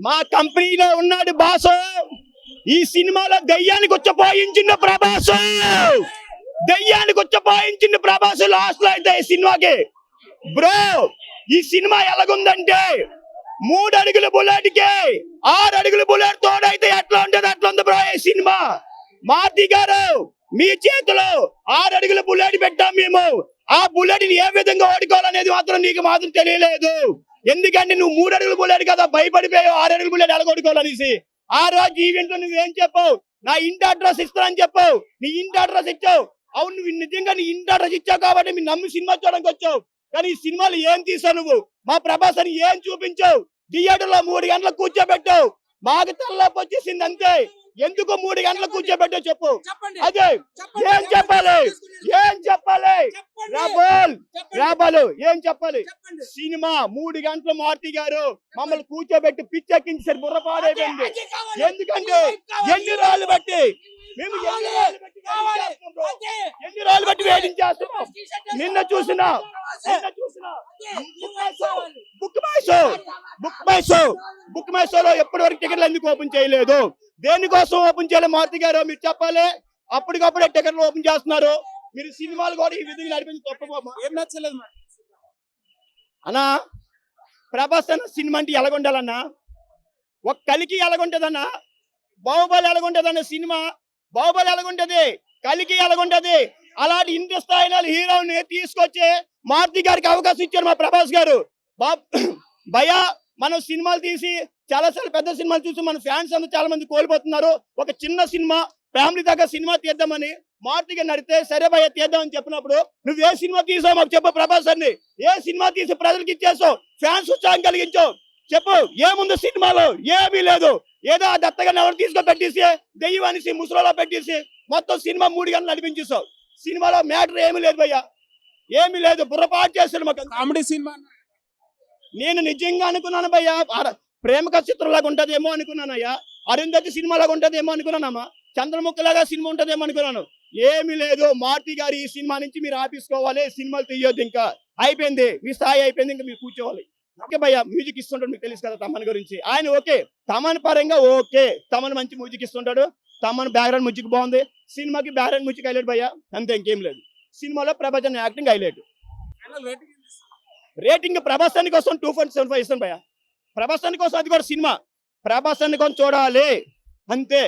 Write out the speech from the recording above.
మా కంపెనీలో ఉన్నాడు బాసు. ఈ సినిమాలో దయ్యానికి వచ్చపోయించిన ప్రభాసు, దయ్యానికి వచ్చపోయించిన ప్రభాసు లాస్ట్ లో అయితే ఈ సినిమాకి. బ్రో ఈ సినిమా ఎలాగుందంటే 3 అడుగుల బుల్లెట్ కి 6 అడుగుల బుల్లెట్ తోడైతే ఎట్లా ఉంటది అట్లా ఉంది బ్రో ఈ సినిమా. మారుతి గారు మీ చేతిలో 6 అడుగుల బుల్లెట్ పెట్టాం మేము. ఆ బుల్లెట్ ని ఏ విధంగా ఓడుకోవాలనేది మాత్రం నీకు మాత్రం తెలియలేదు. ఎందుకంటే నువ్వు 3 అడుగుల బుల్లెట్ కదా భయపడిపోయావు 6 అడుగుల బుల్లెట్ ఎలా ఓడుకోవాలనేసి. ఆ రోజు ఈవెంట్ లో నువ్వేం చెప్పావు? నా ఇంటి అడ్రస్ ఇస్తానని చెప్పావు. నీ ఇంటి అడ్రస్ ఇచ్చావు. అవును నువ్వు నిజంగా నీ ఇంటి అడ్రస్ ఇచ్చావు కాబట్టి మీరు నమ్మి సినిమా చూడడానికి వచ్చావు. కానీ ఈ సినిమాలు ఏం తీసావు నువ్వు? మా ప్రభాస్ అని ఏం చూపించావు? థియేటర్ లో 3 గంటలకు కూర్చోబెట్టావు. మాకు తలనొప్పి వచ్చేసింది అంతే. ఎందుకు 3 గంటలకు కూర్చోబెట్టావు చెప్పు. అదే ఏం చెప్పాలి? ఏం చెప్పాలి? రాబాలు ఏం చెప్పాలి? సినిమా 3 గంటలు మారుతి గారు మమ్మల్ని కూర్చోబెట్టి పిచ్చెక్కించారు, బుర్రపాడైపోయింది. ఎందుకంటే ఎన్ని రోజులు బట్టి మేము ఎన్ని రోజులు బట్టి వెయిటింగ్ చేస్తున్నాం. నిన్న చూసినా బుక్ మై షోలో ఎప్పటి వరకు టికెట్లు ఎందుకు ఓపెన్ చేయలేదు? దేనికోసం ఓపెన్ చేయలేదు మారుతి గారు మీరు చెప్పాలి. అప్పటికప్పుడే టికెట్లు ఓపెన్ చేస్తున్నారు. మీరు సినిమాలు కూడా ఈ విధంగా నడిపించి తప్ప ఏం నచ్చలేదు అన్నా. ప్రభాస్ అన్న సినిమా అంటే ఎలాగుండాలన్నా? ఒక కలికి ఎలాగుంటదన్నా? బాహుబలి ఎలాగుంటదన్న సినిమా? బాహుబలి ఎలాగుంటది? కలికి ఎలాగుంటది? అలాంటి ఇంటి స్థాయిలో హీరోని తీసుకొచ్చి మారుతి గారికి అవకాశం ఇచ్చారు మా ప్రభాస్ గారు. భయ్యా మనం సినిమాలు తీసి చాలాసార్లు పెద్ద సినిమాలు చూసి మన ఫ్యాన్స్ అందరూ చాలా మంది కోల్పోతున్నారు. ఒక చిన్న సినిమా ఫ్యామిలీ దగ్గర సినిమా తీద్దామని మారుతిగా నడితే సరే భయ్య తీద్దామని చెప్పినప్పుడు నువ్వు ఏ సినిమా తీసావు మాకు చెప్పు. ప్రభాస్ అన్ని ఏ సినిమా తీసి ప్రజలకు ఇచ్చేసావు, ఫ్యాన్స్ ఉత్సాహం కలిగించావు చెప్పు. ఏముంది సినిమాలో? ఏమీ లేదు. ఏదో ఆ దత్తగారిని ఎవరు తీసుకొని పెట్టేసి దెయ్యం అనేసి ముసలిలో పెట్టేసి మొత్తం సినిమా 3 గంటలు నడిపించేసావు. సినిమాలో మ్యాటర్ ఏమీ లేదు భయ్యా, ఏమీ లేదు. బుర్రపాటు చేస్తాడు మాకు కామెడీ సినిమా. నేను నిజంగా అనుకున్నాను భయ్యా ప్రేమ కథ చిత్రంలాగా ఉంటదేమో అనుకున్నానయ్యా. అరుంధతి సినిమాలాగా ఉంటదేమో అనుకున్నానమ్మా. చంద్రముఖిలాగా సినిమా ఉంటదేమో అనుకున్నాను. ఏమీ లేదు. మారుతి గారు ఈ సినిమా నుంచి మీరు ఆపేసుకోవాలి, సినిమాలు తీయొద్దు, ఇంకా అయిపోయింది, మీ స్థాయి అయిపోయింది, ఇంకా మీరు కూర్చోవాలి. ఓకే భయ్యా మ్యూజిక్ ఇస్తుంటాడు మీకు తెలుసు కదా తమన్ గురించి. ఆయన ఓకే తమన్ పరంగా ఓకే, తమన్ మంచి మ్యూజిక్ ఇస్తుంటాడు. తమన్ బ్యాక్గ్రౌండ్ మ్యూజిక్ బాగుంది. సినిమాకి బ్యాక్గ్రౌండ్ మ్యూజిక్ హైలైట్ భయ్యా, అంతే ఇంకేం లేదు. సినిమాలో Prabhas acting highlight. Rating Prabhas అన్ని కోసం 2.75 ఇస్తాను భయ్యా. ప్రభాస్ అన్ని కోసం అది కూడా సినిమా ప్రభాస్ అన్ని కోసం చూడాలి అంతే.